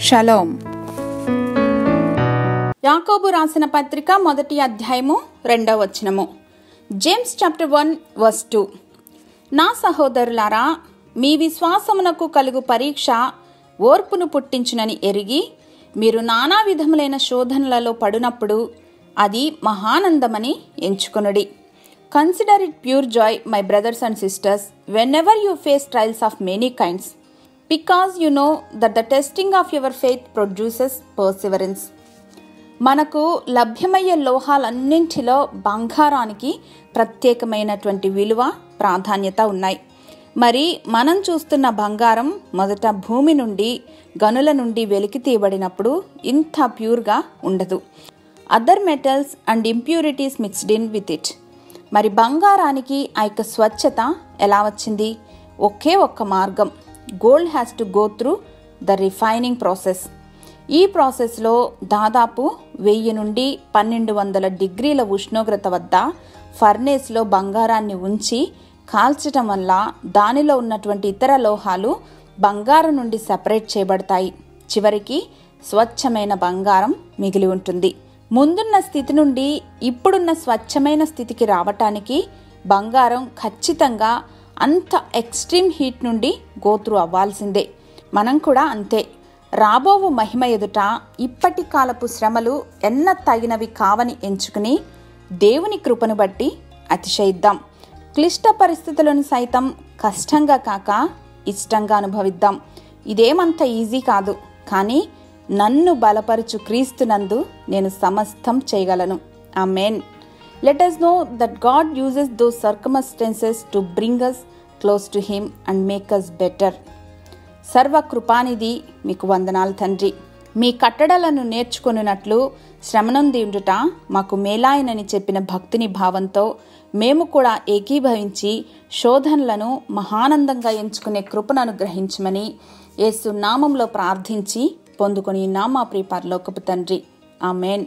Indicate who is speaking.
Speaker 1: Shalom. యాకోబు రాసిన పత్రిక 1వ అధ్యాయము 2వ వచనము. James chapter 1:2. నా సహోదరులారా, మీ విశ్వాసమునకు కలుగు పరీక్ష ఓర్పును పుట్టించునని ఎరిగి మీరు నానా విధములైన శోధనలలో పడినప్పుడు అది మహానందమని ఎంచుకొనుడి. Consider it pure joy, my brothers and sisters, whenever you face trials of many kinds, because you know that the testing of your faith produces perseverance. మనకు లభ్యమయ్యే లోహాలన్నింటిలో బంగారానికి ప్రత్యేకమైనటువంటి విలువ, ప్రాధాన్యత ఉన్నాయి. మరి మనం చూస్తున్న బంగారం మొదట భూమి నుండి, గనుల నుండి వెలికి తీయబడినప్పుడు ఇంత ప్యూర్గా ఉండదు. Other metals and impurities mixed in with it. మరి బంగారానికి ఆ యొక్క స్వచ్ఛత ఎలా వచ్చింది? ఒకే ఒక్క మార్గం. Gold has to go through the refining process. ఈ ప్రాసెస్లో దాదాపు 1000 నుండి 1200 డిగ్రీల ఉష్ణోగ్రత వద్ద ఫర్నేస్లో బంగారాన్ని ఉంచి కాల్చటం వల్ల దానిలో ఉన్నటువంటి ఇతర లోహాలు బంగారం నుండి సెపరేట్ చేయబడతాయి. చివరికి స్వచ్ఛమైన బంగారం మిగిలి ఉంటుంది. ముందున్న స్థితి నుండి ఇప్పుడున్న స్వచ్ఛమైన స్థితికి రావటానికి బంగారం ఖచ్చితంగా అంత ఎక్స్ట్రీమ్ హీట్ నుండి గోత్రు అవ్వాల్సిందే. మనం కూడా అంతే. రాబోవు మహిమ ఎదుట ఇప్పటి కాలపు శ్రమలు ఎన్న తగినవి కావని ఎంచుకుని దేవుని కృపను బట్టి అతిశయిద్దాం. క్లిష్ట పరిస్థితులను సైతం కష్టంగా కాక ఇష్టంగా అనుభవిద్దాం. ఇదేమంత ఈజీ కాదు, కానీ నన్ను బలపరుచు క్రీస్తునందు నేను సమస్తం చేయగలను. ఆమేన్. Let us know that God uses those circumstances to bring us close to Him and make us better. సర్వకృపానిధి మీకు వందనాలు తండ్రి. మీ కట్టడలను నేర్చుకొనున్నట్లు శ్రమనొంది ఉండుట మాకు మేలాయనని చెప్పిన భక్తిని భావంతో మేము కూడా ఏకీభవించి శోధనలను మహానందంగా ఎంచుకునే కృపను అనుగ్రహించమని యేసు నామంలో ప్రార్థించి పొందుకొని మా ప్రియ పరలోకపు తండ్రి. ఆమేన్.